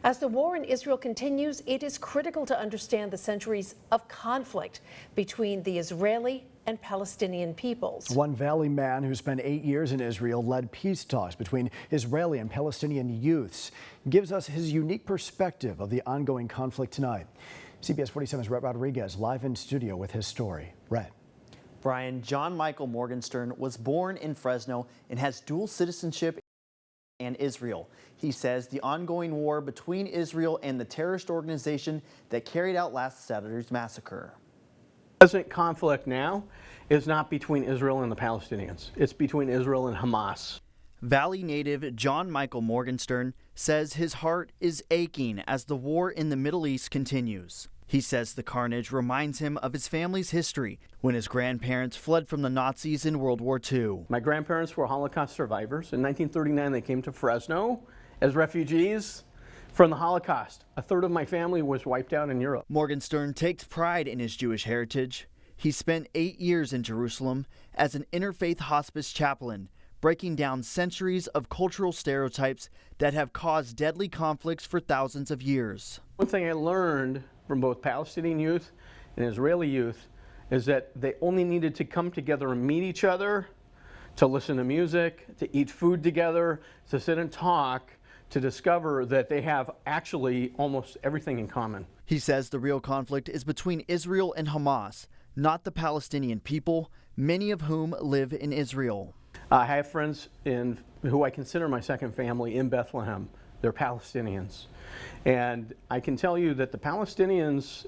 As the war in Israel continues, it is critical to understand the centuries of conflict between the Israeli and Palestinian peoples. One Valley man who spent 8 years in Israel led peace talks between Israeli and Palestinian youths. Gives us his unique perspective of the ongoing conflict tonight. CBS 47's Rhett Rodriguez live in studio with his story. Rhett. Brian, John Michael Morgenstern was born in Fresno and has dual citizenship and Israel. He says the ongoing war between Israel and the terrorist organization that carried out last Saturday's massacre. The present conflict now is not between Israel and the Palestinians. It's between Israel and Hamas. Valley native John Michael Morgenstern says his heart is aching as the war in the Middle East continues. He says the carnage reminds him of his family's history when his grandparents fled from the Nazis in World War II. My grandparents were Holocaust survivors. In 1939, they came to Fresno as refugees from the Holocaust. A third of my family was wiped out in Europe. Morgenstern takes pride in his Jewish heritage. He spent 8 years in Jerusalem as an interfaith hospice chaplain, breaking down centuries of cultural stereotypes that have caused deadly conflicts for thousands of years. One thing I learned from both Palestinian youth and Israeli youth is that they only needed to come together and meet each other, to listen to music, to eat food together, to sit and talk, to discover that they have actually almost everything in common. He says the real conflict is between Israel and Hamas, not the Palestinian people, many of whom live in Israel. I have friends who I consider my second family in Bethlehem. They're Palestinians. And I can tell you that the Palestinians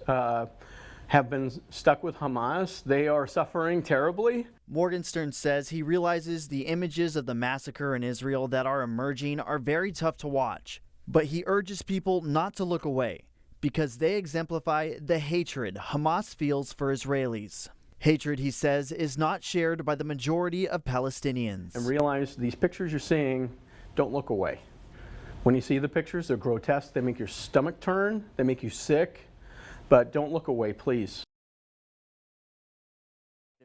have been stuck with Hamas. They are suffering terribly. Morgenstern says he realizes the images of the massacre in Israel that are emerging are very tough to watch. But he urges people not to look away because they exemplify the hatred Hamas feels for Israelis. Hatred, he says, is not shared by the majority of Palestinians. And realize these pictures you're seeing, don't look away. When you see the pictures, they're grotesque, they make your stomach turn, they make you sick, but don't look away, please.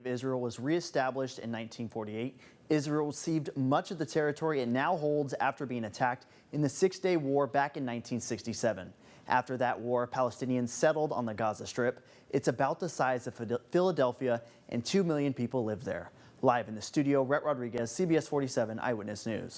Israel was reestablished in 1948. Israel received much of the territory it now holds after being attacked in the Six-Day War back in 1967. After that war, Palestinians settled on the Gaza Strip. It's about the size of Philadelphia, and 2 million people live there. Live in the studio, Rhett Rodriguez, CBS 47 Eyewitness News.